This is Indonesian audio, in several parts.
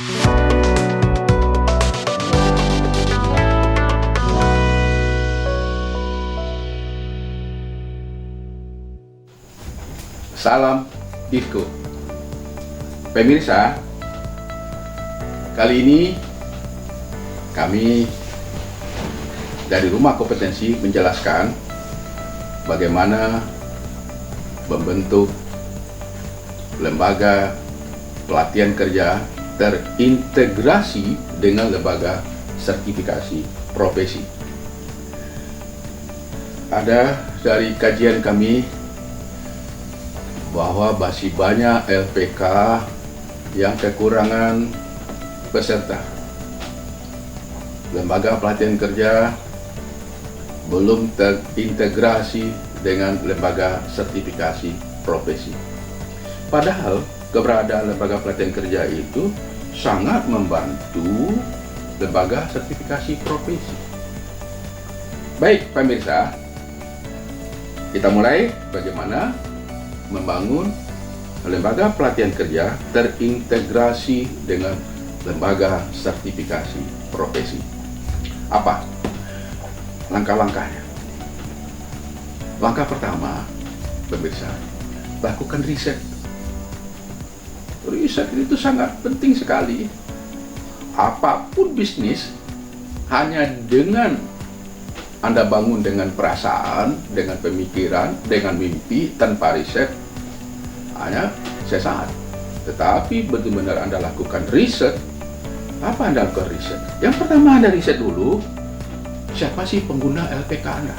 Salam Disco. Pemirsa, kali ini kami dari Rumah Kompetensi menjelaskan bagaimana membentuk lembaga pelatihan kerja terintegrasi dengan lembaga sertifikasi profesi. Ada dari kajian kami bahwa masih banyak LPK yang kekurangan peserta. Lembaga pelatihan kerja belum terintegrasi dengan lembaga sertifikasi profesi. Padahal keberadaan lembaga pelatihan kerja itu sangat membantu lembaga sertifikasi profesi. Baik pemirsa, kita mulai bagaimana membangun lembaga pelatihan kerja terintegrasi dengan lembaga sertifikasi profesi. Apa langkah-langkahnya? Langkah pertama, pemirsa, lakukan riset. Riset itu sangat penting sekali. Apapun bisnis, hanya dengan Anda bangun dengan perasaan, dengan pemikiran, dengan mimpi, tanpa riset, hanya sesaat. Tetapi benar-benar Anda lakukan riset. Apa Anda lakukan riset? Yang pertama Anda riset dulu, siapa sih pengguna LPK Anda?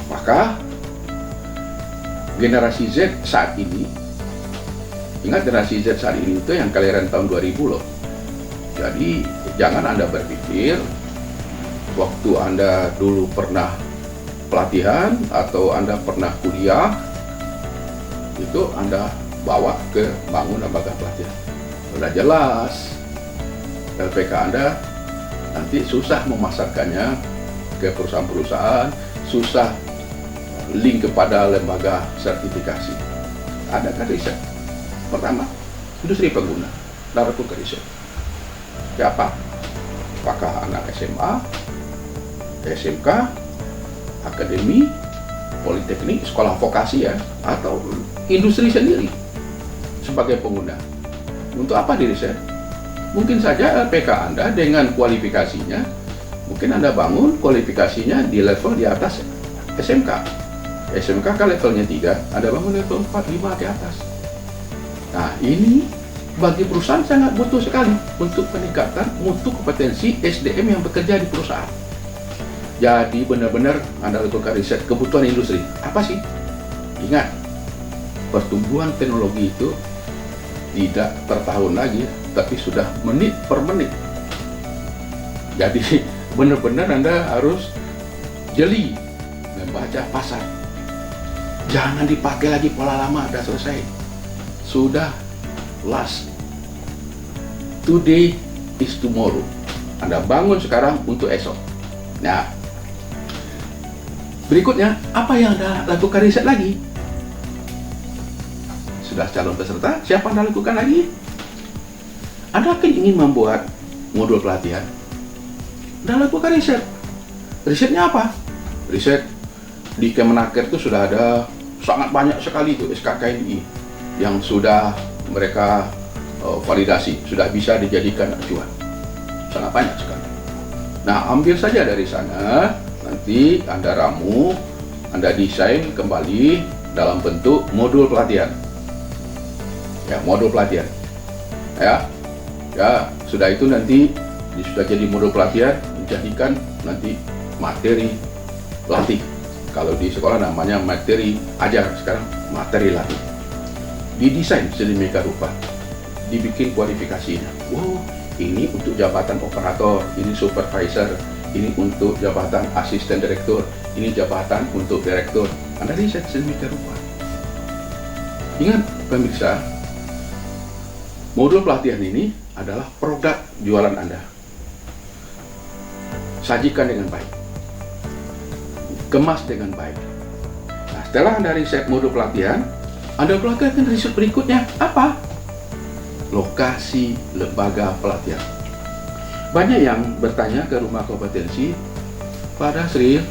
Maka generasi Z saat ini, ingat generasi Z saat ini itu yang kelahiran tahun 2000 loh. Jadi jangan Anda berpikir waktu Anda dulu pernah pelatihan atau Anda pernah kuliah, itu Anda bawa ke bangun lembaga pelatihan. Sudah jelas LPK Anda nanti susah memasarkannya ke perusahaan-perusahaan, susah link kepada lembaga sertifikasi. Adakah riset? Pertama, industri pengguna, lakukan riset. Siapa? Apakah anak SMA, SMK, akademi, politeknik, sekolah vokasi ya, atau industri sendiri sebagai pengguna? Untuk apa diriset? Mungkin saja LPK Anda dengan kualifikasinya, mungkin Anda bangun kualifikasinya di level di atas SMK. SMK kan levelnya 3, Anda bangun level 4, 5 ke atas. Nah, ini bagi perusahaan sangat butuh sekali untuk peningkatan mutu kompetensi SDM yang bekerja di perusahaan. Jadi benar-benar Anda lakukan riset kebutuhan industri. Apa sih? Ingat, pertumbuhan teknologi itu tidak per tahun lagi, tapi sudah menit per menit. Jadi benar-benar Anda harus jeli membaca pasar. Jangan dipakai lagi pola lama, sudah selesai. Sudah last. Today is tomorrow. Anda bangun sekarang untuk esok. Nah, berikutnya, apa yang Anda lakukan riset lagi? Sudah calon peserta, siapa Anda lakukan lagi? Anda kan ingin membuat modul pelatihan. Anda lakukan riset. Risetnya apa? Riset di Kemenaker itu sudah ada sangat banyak sekali itu SKKNI yang sudah mereka validasi, sudah bisa dijadikan acuan. Sangat banyak sekali. Nah, ambil saja dari sana, nanti Anda ramu, Anda desain kembali dalam bentuk modul pelatihan. Ya, modul pelatihan. Ya, sudah itu nanti sudah jadi modul pelatihan, dijadikan nanti materi latih. Kalau di sekolah namanya materi ajar, sekarang materi latih. Didesain sedemikian rupa, dibikin kualifikasinya. Oh, ini untuk jabatan operator, ini supervisor, ini untuk jabatan asisten direktur, ini jabatan untuk direktur. Anda riset sedemikian rupa. Ingat pemirsa, modul pelatihan ini adalah produk jualan Anda. Sajikan dengan baik, kemas dengan baik. Nah, setelah Anda riset modul pelatihan, Anda lakukan riset berikutnya. Apa? lokasi lembaga pelatihan. Banyak yang bertanya ke rumah kompetensi, Pak Dasril,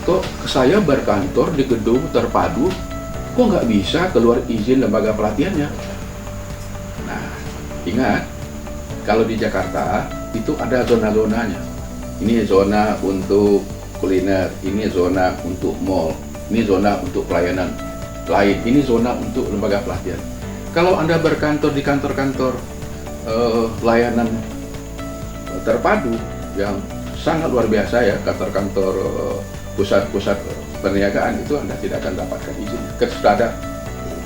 kok saya berkantor di gedung terpadu, kok nggak bisa keluar izin lembaga pelatihannya? Nah, ingat, kalau di Jakarta itu ada zona-zonanya. Ini zona untuk kuliner, ini zona untuk mall, ini zona untuk pelayanan lain, ini zona untuk lembaga pelatihan. Kalau Anda berkantor di kantor-kantor layanan terpadu yang sangat luar biasa ya, kantor-kantor pusat-pusat perniagaan, itu Anda tidak akan dapatkan izin. Sudah ada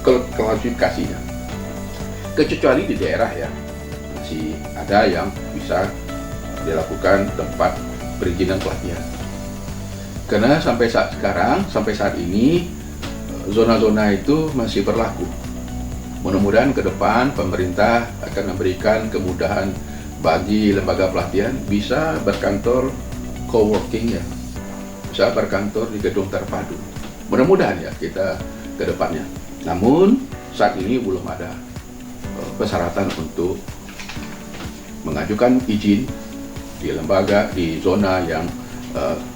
klasifikasinya. Kecuali di daerah ya, masih ada yang bisa dilakukan tempat perizinan pelatihan. Karena sampai saat ini zona-zona itu masih berlaku. Mudah-mudahan ke depan pemerintah akan memberikan kemudahan bagi lembaga pelatihan bisa berkantor co-working ya, bisa berkantor di gedung terpadu. Mudah-mudahan ya kita ke depannya. Namun saat ini belum ada persyaratan untuk mengajukan izin di lembaga di zona yang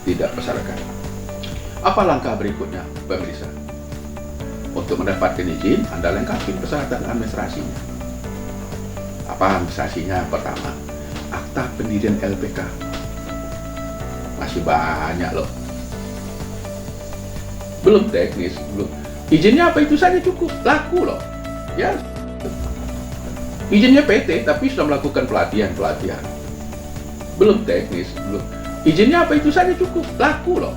tidak bersyarat. Apa langkah berikutnya, pemirsa? Untuk mendapatkan izin, Anda lengkapi persyaratan administrasinya. Apa administrasinya? Pertama, akta pendirian LPK. Masih banyak loh. Belum teknis, belum. Izinnya apa itu saja cukup, laku loh. Ya. Izinnya PT, tapi sudah melakukan pelatihan. Belum teknis, belum. Izinnya apa itu saja cukup, laku loh.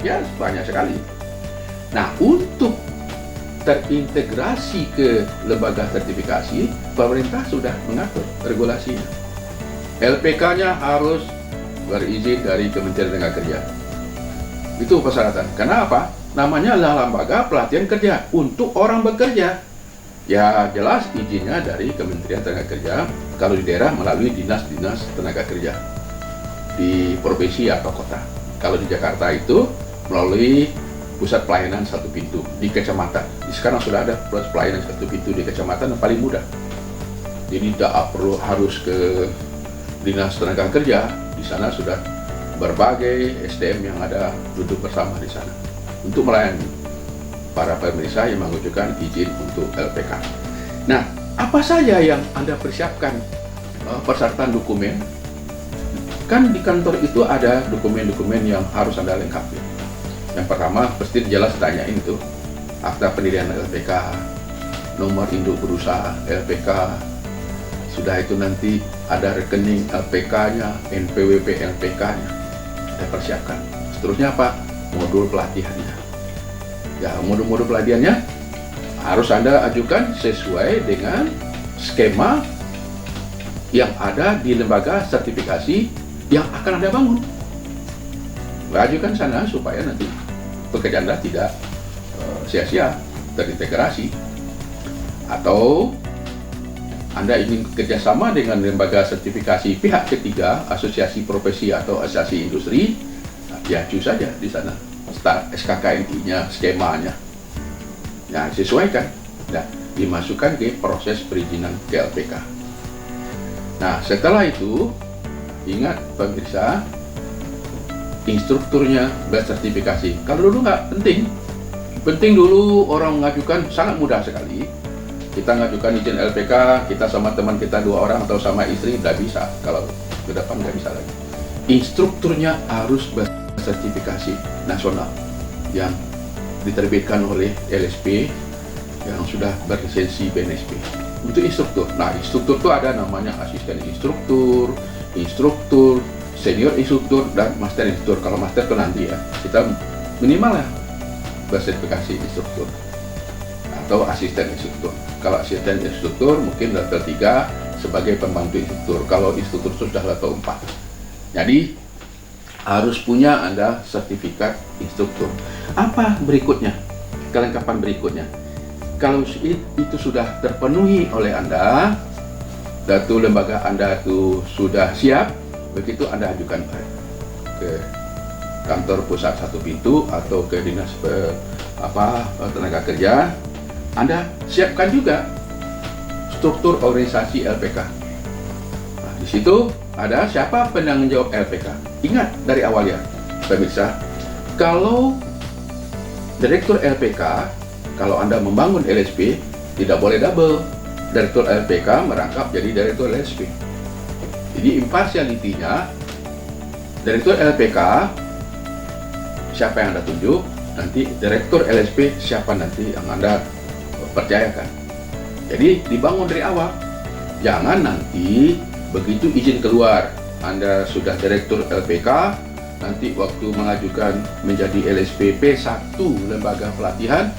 Ya, banyak sekali. Nah, untuk terintegrasi ke lembaga sertifikasi, pemerintah sudah mengatur regulasinya. LPK-nya harus berizin dari Kementerian Tenaga Kerja. Itu persyaratan. Kenapa? Namanya adalah lembaga pelatihan kerja untuk orang bekerja. Ya jelas izinnya dari Kementerian Tenaga Kerja, kalau di daerah melalui dinas-dinas tenaga kerja di provinsi atau kota. Kalau di Jakarta itu melalui pusat pelayanan satu pintu di kecamatan. Sekarang sudah ada pusat pelayanan satu pintu di kecamatan yang paling mudah. Jadi tidak perlu harus ke dinas tenaga kerja. Di sana sudah berbagai SDM yang ada duduk bersama di sana untuk melayani para pemirsa yang mengajukan izin untuk LPK. Nah, apa saja yang Anda persiapkan persyaratan dokumen? Kan di kantor itu ada dokumen-dokumen yang harus Anda lengkapi. Yang pertama, pasti jelas tanyain itu akta pendirian LPK, nomor induk berusaha LPK, sudah itu nanti ada rekening LPK-nya, NPWP LPK-nya, kita persiapkan. Seterusnya apa? Modul pelatihannya. Ya, modul-modul pelatihannya harus Anda ajukan sesuai dengan skema yang ada di lembaga sertifikasi yang akan Anda bangun. Ajukan sana supaya nanti pekerjaan Anda tidak sia-sia, terintegrasi. Atau Anda ingin kerjasama dengan lembaga sertifikasi pihak ketiga, asosiasi profesi atau asosiasi industri, diaju saja di sana SKKNI-nya, skemanya. Nah, sesuaikan. Nah, dimasukkan ke proses perizinan ke LPK. Nah, setelah itu, ingat pemirsa, instrukturnya bersertifikasi. Kalau dulu nggak penting. Penting dulu orang mengajukan sangat mudah sekali. Kita mengajukan izin LPK, kita sama teman kita 2 orang atau sama istri, nggak bisa. Kalau ke depan nggak bisa lagi. Instrukturnya harus bersertifikasi nasional yang diterbitkan oleh LSP yang sudah berlisensi BNSP. Untuk instruktur. Nah, instruktur itu ada namanya asisten instruktur, senior instruktur, dan master instruktur. Kalau master itu nanti ya, kita minimal ya bersertifikasi instruktur atau asisten instruktur. Kalau asisten instruktur mungkin level 3 sebagai pembantu instruktur. Kalau instruktur sudah level 4. Jadi harus punya Anda sertifikat instruktur. Apa berikutnya? Kelengkapan berikutnya. Kalau itu sudah terpenuhi oleh Anda, datu lembaga Anda itu sudah siap, begitu Anda ajukan ke kantor pusat satu pintu atau ke dinas tenaga kerja. Anda siapkan juga struktur organisasi LPK. Nah, di situ ada siapa penanggung jawab LPK. Ingat dari awal ya, pemirsa, kalau direktur LPK, kalau Anda membangun LSP, tidak boleh double. Direktur LPK merangkap jadi direktur LSP. Jadi impartiality-nya, direktur LPK siapa yang Anda tunjuk, nanti direktur LSP siapa nanti yang Anda percayakan. Jadi dibangun dari awal. Jangan nanti begitu izin keluar, Anda sudah direktur LPK, nanti waktu mengajukan menjadi LSPP satu lembaga pelatihan,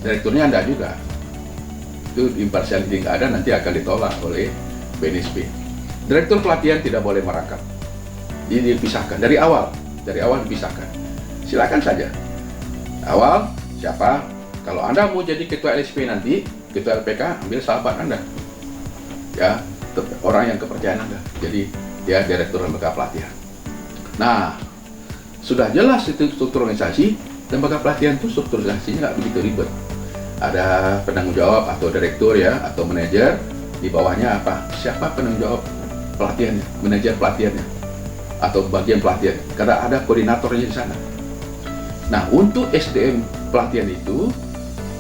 direkturnya Anda juga. Itu impartiality nggak ada, nanti akan ditolak oleh BNSP. Direktur pelatihan tidak boleh merangkap. Jadi dipisahkan dari awal dipisahkan. Silakan saja. Awal siapa? Kalau Anda mau jadi ketua LSP nanti, ketua LPK ambil sahabat Anda. Ya, orang yang kepercayaan Anda. Jadi dia direktur lembaga pelatihan. Nah, sudah jelas itu struktur organisasi. Lembaga pelatihan itu struktur organisasinya nggak begitu ribet. Ada penanggung jawab atau direktur ya, atau manajer. Di bawahnya apa? Siapa penanggung jawab pelatihannya, manajer pelatihannya, atau bagian pelatihan. Karena ada koordinatornya di sana. Nah, untuk SDM pelatihan itu,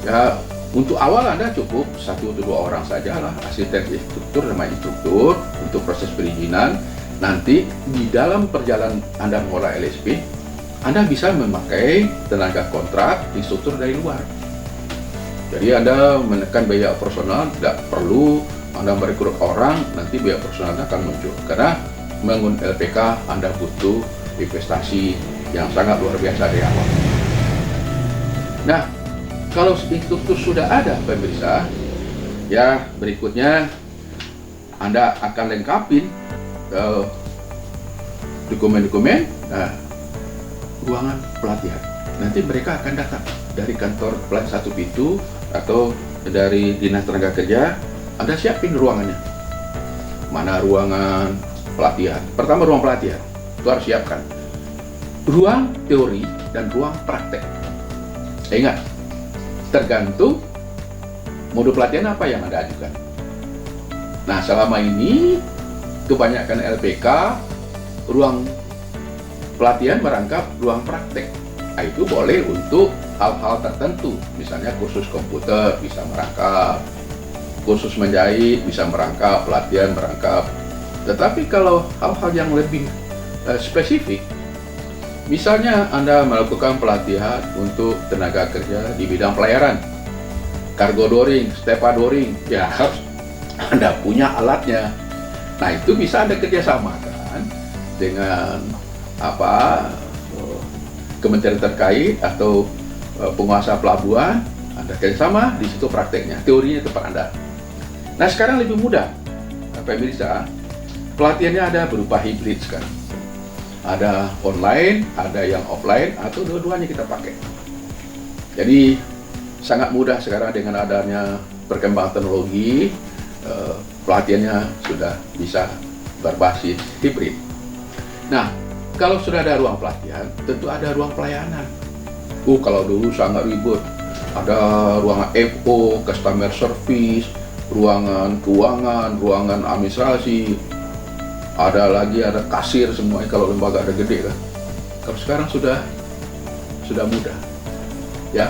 ya untuk awal Anda cukup 1 atau 2 orang saja lah, asisten instruktur sama instruktur untuk proses perizinan. Nanti di dalam perjalanan Anda mengolah LSP, Anda bisa memakai tenaga kontrak instruktur dari luar. Jadi Anda menekan biaya operasional, tidak perlu Anda merekrut orang, nanti biaya operasional akan muncul. Karena membangun LPK Anda butuh investasi yang sangat luar biasa dari awal. Nah, kalau instruktur sudah ada, pemirsa, ya berikutnya Anda akan lengkapin dokumen-dokumen ruangan pelatihan. Nanti mereka akan datang dari kantor pelatihan 1 Pintu atau dari Dinas Tenaga Kerja. Anda siapin ruangannya. Mana ruangan pelatihan? Pertama ruang pelatihan, itu harus siapkan. Ruang teori dan ruang praktek. Ingat, tergantung modul pelatihan apa yang Anda ajukan. Nah, selama ini kebanyakan LPK ruang pelatihan merangkap ruang praktek. Nah, itu boleh untuk hal-hal tertentu, misalnya kursus komputer bisa merangkap, kursus menjahit bisa merangkap, pelatihan merangkap. Tetapi kalau hal-hal yang lebih spesifik, misalnya Anda melakukan pelatihan untuk tenaga kerja di bidang pelayaran, cargo dooring, stevedoring, ya harus Anda punya alatnya. Nah, itu bisa Anda kerjasamakan dengan kementerian terkait atau penguasa pelabuhan. Anda kerjasama, di situ prakteknya, teorinya tempat Anda. Nah, sekarang lebih mudah, pemirsa. Pelatihannya ada berupa hibrid sekarang. Ada online, ada yang offline, atau dua-duanya kita pakai. Jadi sangat mudah sekarang dengan adanya perkembangan teknologi, pelatihannya sudah bisa berbasis hibrid. Nah, kalau sudah ada ruang pelatihan, tentu ada ruang pelayanan. Kalau dulu sangat ribet, ada ruangan FO, customer service, ruangan keuangan, ruangan administrasi, ada kasir semuanya kalau lembaga ada gede kan. Kalau sekarang sudah mudah, ya,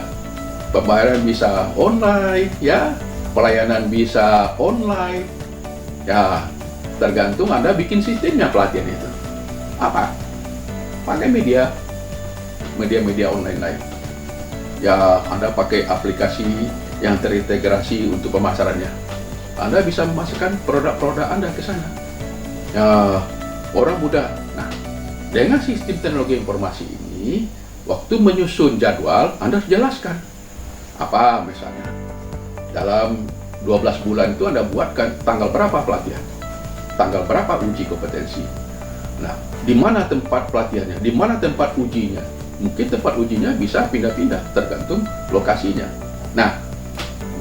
pembayaran bisa online, ya, pelayanan bisa online, ya, tergantung Anda bikin sistemnya pelatihan itu. Apa? Pakai media online lain. Ya, Anda pakai aplikasi yang terintegrasi untuk pemasarannya. Anda bisa memasukkan produk-produk Anda ke sana. Ya, orang mudah. Nah, dengan sistem teknologi informasi ini, waktu menyusun jadwal, Anda harus jelaskan. Apa misalnya? Dalam 12 bulan itu Anda buatkan tanggal berapa pelatihan, tanggal berapa uji kompetensi. Nah, di mana tempat pelatihannya, di mana tempat ujinya. Mungkin tempat ujinya bisa pindah-pindah, tergantung lokasinya. Nah,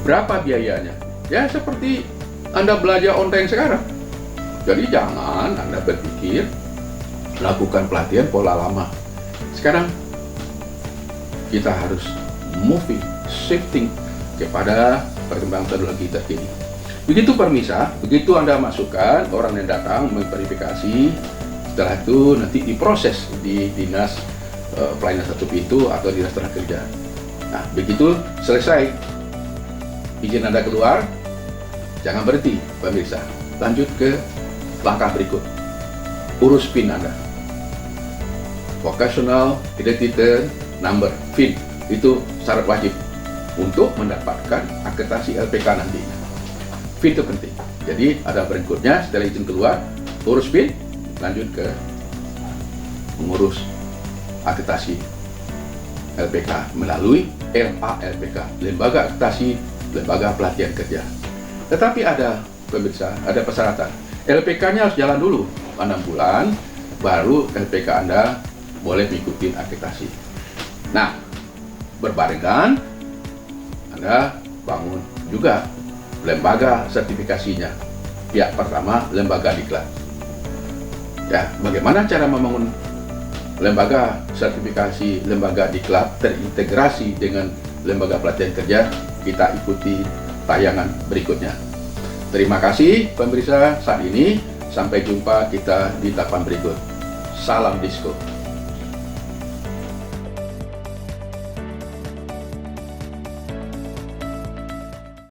berapa biayanya? Ya, seperti Anda belajar online sekarang. Jadi jangan Anda berpikir lakukan pelatihan pola lama. Sekarang kita harus shifting kepada perkembangan teknologi terkini. Begitu permisah, begitu Anda masukkan, orang yang datang memverifikasi, setelah itu nanti diproses di dinas pelayanan satu pintu atau dinas tenaga kerja. Nah, begitu selesai izin Anda keluar, jangan berhenti pemirsa, lanjut ke langkah berikut, urus PIN Anda, Vocational Identity Number, VIN, itu syarat wajib untuk mendapatkan akreditasi LPK nantinya. PIN itu penting. Jadi ada berikutnya, setelah izin keluar, urus PIN, lanjut ke mengurus akreditasi LPK melalui LALPK, Lembaga Akreditasi Lembaga Pelatihan Kerja. Tetapi ada pemirsa, ada persyaratan. LPK-nya harus jalan dulu 6 bulan, baru LPK Anda boleh mengikuti akreditasi. Nah, berbarengan Anda bangun juga lembaga sertifikasinya. Ya, pertama lembaga diklat. Ya, bagaimana cara membangun lembaga sertifikasi lembaga diklat terintegrasi dengan lembaga pelatihan kerja? Kita ikuti tayangan berikutnya. Terima kasih pemirsa saat ini. Sampai jumpa kita di tahapan berikut. Salam Disko.